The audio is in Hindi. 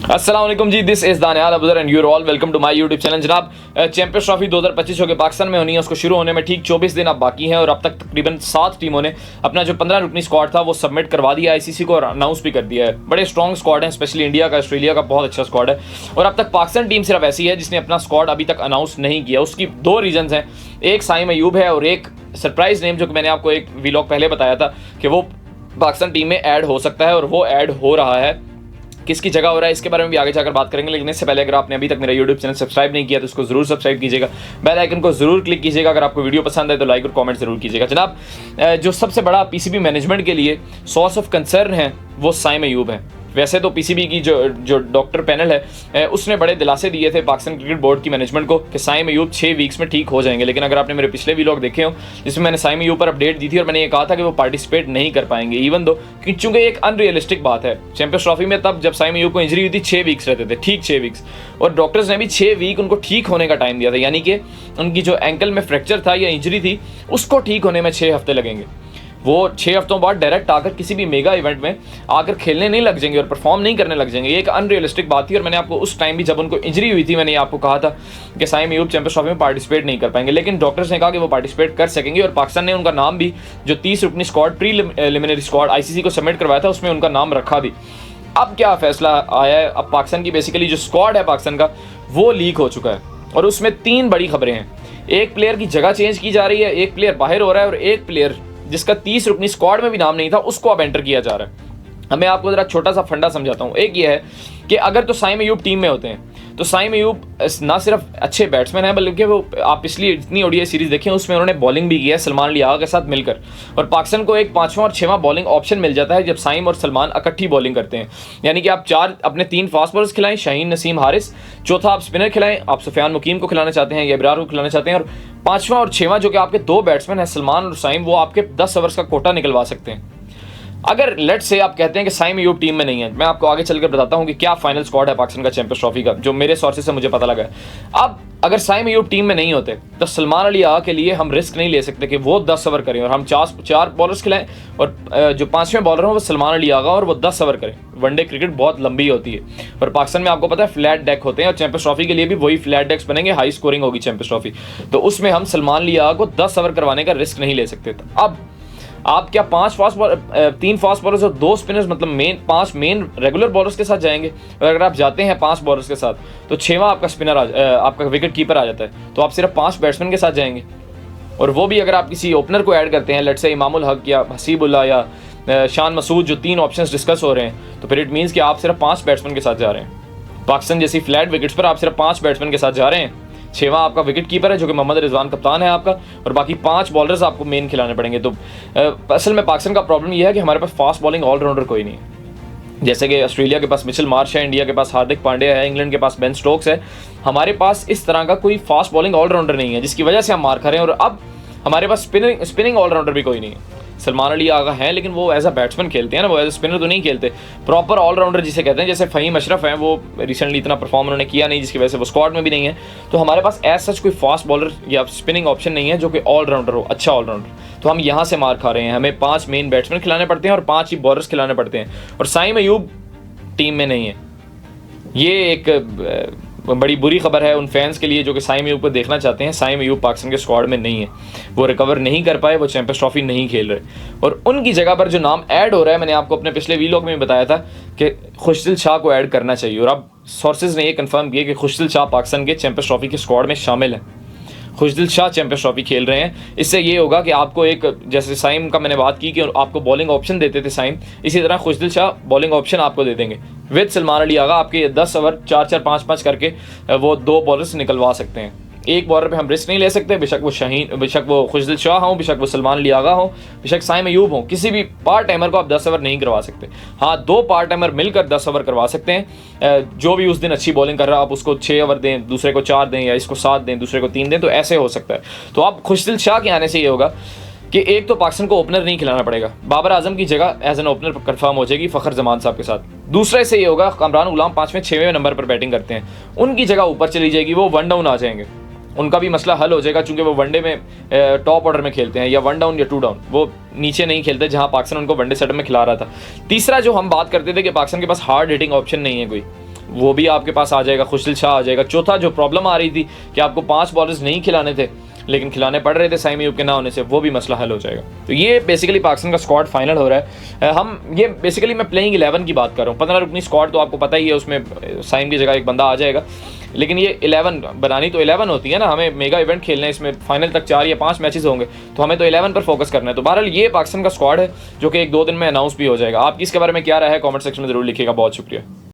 अस्सलाम वालेकुम ji, this is Daniyal Abuzar and you all welcome to my YouTube channel. जनाब, चैंपियंस ट्रॉफी 2025 के पाकिस्तान में होनी है, उसको शुरू होने में ठीक 24 दिन अब बाकी हैं और अब तक तकरीबन 7 टीमों ने अपना जो 15 रुकनी स्क्वाड था वो सबमिट करवा दिया आईसीसी को और अनाउंस भी कर दिया है। बड़े स्ट्रॉन्ग स्क्वाड हैं, स्पेशली इंडिया का, ऑस्ट्रेलिया का बहुत अच्छा स्क्वाड है। और अब तक पाकिस्तान टीम सिर्फ ऐसी है जिसने अपना स्क्वाड अभी तक अनाउंस नहीं किया। उसकी 2 रीजंस हैं, एक साइम अयूब है और एक सरप्राइज नेम जो कि मैंने आपको एक वीलॉग पहले बताया था कि वो पाकिस्तान टीम में ऐड हो सकता है और वो ऐड हो रहा है। किसकी जगह हो रहा है इसके बारे में भी आगे जाकर बात करेंगे, लेकिन इससे पहले अगर आपने अभी तक मेरा यूट्यूब चैनल सब्सक्राइब नहीं किया तो उसको जरूर सब्सक्राइब कीजिएगा, बेल आइकन को जरूर क्लिक कीजिएगा। अगर आपको वीडियो पसंद है तो लाइक और कमेंट जरूर कीजिएगा। जनाब, जो सबसे बड़ा पीसीबी मैनेजमेंट के लिए सोर्स ऑफ कंसर्न है वो साइम अयूब है। वैसे तो पीसीबी की जो डॉक्टर पैनल है उसने बड़े दिलासे दिए थे पाकिस्तान क्रिकेट बोर्ड की मैनेजमेंट को कि साइम अयूब 6 वीक्स में ठीक हो जाएंगे, लेकिन अगर आपने मेरे पिछले वीलॉग देखे हो जिसमें मैंने साइम अयूब पर अपडेट दी थी और मैंने ये कहा था कि वो पार्टिसिपेट नहीं कर पाएंगे, इवन दो कि चूंकि एक अनरियलिस्टिक बात है। चैंपियंस ट्रॉफी में तब जब साइम अयूब को इंजरी हुई थी 6 वीक्स रहते थे, ठीक 6 वीक्स, और डॉक्टर्स ने भी 6 वीक उनको ठीक होने का टाइम दिया था, यानी कि उनकी जो एंकल में फ्रैक्चर था या इंजरी थी उसको ठीक होने में 6 हफ्ते लगेंगे। वो 6 हफ्तों बाद डायरेक्ट आकर किसी भी मेगा इवेंट में आकर खेलने नहीं लग जाएंगे और परफॉर्म नहीं करने लग जाएंगे। ये एक अनरियलिस्टिक बात थी और मैंने आपको उस टाइम भी जब उनको इंजरी हुई थी मैंने आपको कहा था कि साइम अयूब चैंपियंस ट्रॉफी में पार्टिसिपेट नहीं कर पाएंगे, लेकिन डॉक्टर्स ने कहा कि वो पार्टिसिपेट कर सकेंगे और पाकिस्तान ने उनका नाम भी जो 30 रुकनी स्क्वाड प्रीलिमिनरी स्क्वाड आईसीसी को सबमिट करवाया था उसमें उनका नाम रखा भी। अब क्या फैसला आया है, अब पाकिस्तान की बेसिकली जो स्क्वाड है पाकिस्तान का वो लीक हो चुका है और उसमें 3 बड़ी खबरें हैं। एक प्लेयर की जगह चेंज की जा रही है, एक प्लेयर बाहर हो रहा है और एक प्लेयर जिसका 30 रुकनी स्क्वाड में भी नाम नहीं था उसको अब एंटर किया जा रहा है। मैं आपको जरा छोटा सा फंडा समझाता हूँ। एक ये है कि अगर तो साइम अयूब टीम में होते हैं तो साइम अयूब ना सिर्फ अच्छे बैट्समैन हैं बल्कि वो आप पिछली जितनी ओडीआई सीरीज देखें उसमें उन्होंने बॉलिंग भी किया है सलमान अली आगा के साथ मिलकर, और पाकिस्तान को एक 5वां और 6वां बॉलिंग ऑप्शन मिल जाता है जब साइम और सलमान इकट्ठी बॉलिंग करते हैं। यानी कि आप 4 अपने 3 फास्ट बॉलर्स खिलाएं, शाहीन नसीम हारिस, चौथा आप स्पिनर खिलाएं, आप सुफियान मुकीम को खिलाना चाहते हैं या इब्रार को खिलाना चाहते हैं, और 5वां और 6वां जो कि आपके 2 बैट्समैन हैं सलमान और साइम, वो आपके 10 ओवर्स का कोटा निकलवा सकते हैं। अगर लेट से आप कहते हैं कि साइम अयूब टीम में नहीं है, मैं आपको आगे चलकर बताता हूं कि क्या फाइनल स्क्वाड है पाकिस्तान का चैंपियंस ट्रॉफी का, जो मेरे सोर्सेज से मुझे पता लगा है। अब अगर साइम अयूब टीम में नहीं होते तो सलमान अली आगा के लिए हम रिस्क नहीं ले सकते कि वो 10 ओवर करें और हम 4 बॉलर्स खिलाएं और जो 5वें बॉलर हो वो सलमान अली आगा और वो 10 ओवर करें। वनडे क्रिकेट बहुत लंबी होती है और पाकिस्तान में आपको पता है फ्लैट डेक होते हैं और चैंपियंस ट्रॉफी के लिए भी वही फ्लैट डेक्स बनेंगे, हाई स्कोरिंग होगी चैंपियंस ट्रॉफी, तो उसमें हम सलमान अली आगा को 10 ओवर करवाने का रिस्क नहीं ले सकते। तो अब आप क्या 3 फास्ट बॉलर्स और 2 स्पिनर्स मतलब 5 मेन रेगुलर बॉलर्स के साथ जाएंगे? और अगर आप जाते हैं 5 बॉलर्स के साथ तो 6वां आपका स्पिनर आपका विकेट कीपर आ जाता है, तो आप सिर्फ 5 बैट्समैन के साथ जाएंगे। और वो भी अगर आप किसी ओपनर को ऐड करते हैं, लेट्स से इमामुल हक या हसीबुल्ला या शान मसूद, जो 3 ऑप्शंस डिस्कस हो रहे हैं, तो फिर इट मीन्स कि आप सिर्फ 5 बैट्समैन के साथ जा रहे हैं। पाकिस्तान जैसी फ्लैट विकेट्स पर आप सिर्फ 5 बैट्समैन के साथ जा रहे हैं। 6वां आपका विकेट कीपर है जो कि मोहम्मद रिजवान कप्तान है आपका, और बाकी 5 बॉलर्स आपको मेन खिलाने पड़ेंगे। तो असल में पाकिस्तान का प्रॉब्लम यह है कि हमारे पास फास्ट बॉलिंग ऑलराउंडर कोई नहीं है। जैसे कि ऑस्ट्रेलिया के पास मिचेल मार्श है, इंडिया के पास हार्दिक पांड्या है, इंग्लैंड के पास बेन स्टोक्स है, हमारे पास इस तरह का कोई फास्ट बॉलिंग ऑलराउंडर नहीं है जिसकी वजह से हम मार खा रहे हैं। और अब हमारे पास स्पिनिंग ऑलराउंडर भी कोई नहीं है। सलमान अली आगा हैं लेकिन वो एज अ बैट्समैन खेलते हैं ना, वो एज अ स्पिनर तो नहीं खेलते। प्रॉपर ऑलराउंडर जिसे कहते हैं, जैसे फ़हीम अशरफ हैं, वो रिसेंटली इतना परफॉर्म उन्होंने किया नहीं जिसकी वजह से वो स्क्वाड में भी नहीं है। तो हमारे पास एज सच कोई फास्ट बॉलर या स्पिनिंग ऑप्शन नहीं है जो कि ऑलराउंडर हो, अच्छा ऑलराउंडर। तो हम यहाँ से मार खा रहे हैं, हमें 5 मेन बैट्समैन खिलाने पड़ते हैं और 5 ही बॉलर्स खिलाने पड़ते हैं, और साइम अयूब टीम में नहीं है। ये एक बड़ी बुरी खबर है उन फैंस के लिए जो कि साइम अयूब को देखना चाहते हैं। साइम अयूब पाकिस्तान के स्क्वाड में नहीं है, वो रिकवर नहीं कर पाए, वो चैंपियंस ट्रॉफी नहीं खेल रहे, और उनकी जगह पर जो नाम ऐड हो रहा है, मैंने आपको अपने पिछले वीलॉग में बताया था कि खुशदिल शाह को ऐड करना चाहिए, और अब सोर्सेज ने ये कंफर्म किया कि खुशदिल शाह पाकिस्तान के चैंपियंस ट्रॉफी के स्क्वाड में शामिल है। खुशदिल शाह चैंपियंस ट्रॉफी खेल रहे हैं। इससे ये होगा कि आपको एक, जैसे साइम का मैंने बात की कि आपको बॉलिंग ऑप्शन देते थे साइम, इसी तरह खुशदिल शाह बॉलिंग ऑप्शन आपको दे देंगे विद सलमान अली आगा। आपके 10 ओवर 4-4 5-5 करके वो 2 बॉलर्स निकलवा सकते हैं। एक बॉलर पे हम रिस्क नहीं ले सकते, बेशक वो खुशदिल शाह हो, बेशक वो सलमान अली आगा हो, बेशक साइम अयूब हो, किसी भी पार्ट टाइमर को आप 10 ओवर नहीं करवा सकते। हाँ, 2 पार्ट टाइमर मिलकर 10 ओवर करवा सकते हैं। जो भी उस दिन अच्छी बॉलिंग कर रहा है आप उसको 6 ओवर दें, दूसरे को 4 दें, या इसको 7 दें, दूसरे को 3 दें, तो ऐसे हो सकता है। तो अब खुशदिल शाह के आने से ये होगा कि एक तो पाकिस्तान को ओपनर नहीं खिलाना पड़ेगा, बाबर आजम की जगह एज एन ओपनर कंफर्म हो जाएगी फ़खर जमान साहब के साथ। दूसरा इससे ये होगा कामरान गुलाम 5वें 6वें नंबर पर बैटिंग करते हैं, उनकी जगह ऊपर चली जाएगी, वो 1 डाउन आ जाएंगे, उनका भी मसला हल हो जाएगा, चूंकि वो वनडे में टॉप ऑर्डर में खेलते हैं, या 1 डाउन या 2 डाउन, वो नीचे नहीं खेलते जहां पाकिस्तान उनको वनडे सेटअप में खिला रहा था। तीसरा जो हम बात करते थे कि पाकिस्तान के पास हार्ड हिटिंग ऑप्शन नहीं है कोई, वो भी आपके पास आ जाएगा, खुशदिल शाह आ जाएगा। चौथा, जो प्रॉब्लम आ रही थी कि आपको 5 बॉलर्स नहीं खिलाने थे लेकिन खिलाने पड़ रहे थे साइम अयूब के ना होने से, वो भी मसला हल हो जाएगा। तो ये बेसिकली पाकिस्तान का स्क्वाड फाइनल हो रहा है। हम ये बेसिकली मैं प्लेइंग 11 की बात कर रहा हूँ। 15 रुकनी स्क्वाड तो आपको पता ही है, उसमें साइम की जगह एक बंदा आ जाएगा, लेकिन ये 11 बनानी तो 11 होती है ना। हमें मेगा इवेंट खेलना है, इसमें फाइनल तक 4 या 5 मैचेस होंगे, तो हमें तो 11 पर फोकस करना है। तो बहरहाल ये पाकिस्तान का स्क्वाड है जो कि 1-2 दिन में अनाउंस भी हो जाएगा। आपकी इसके बारे में क्या राय है, कमेंट सेक्शन में जरूर लिखिएगा। बहुत शुक्रिया।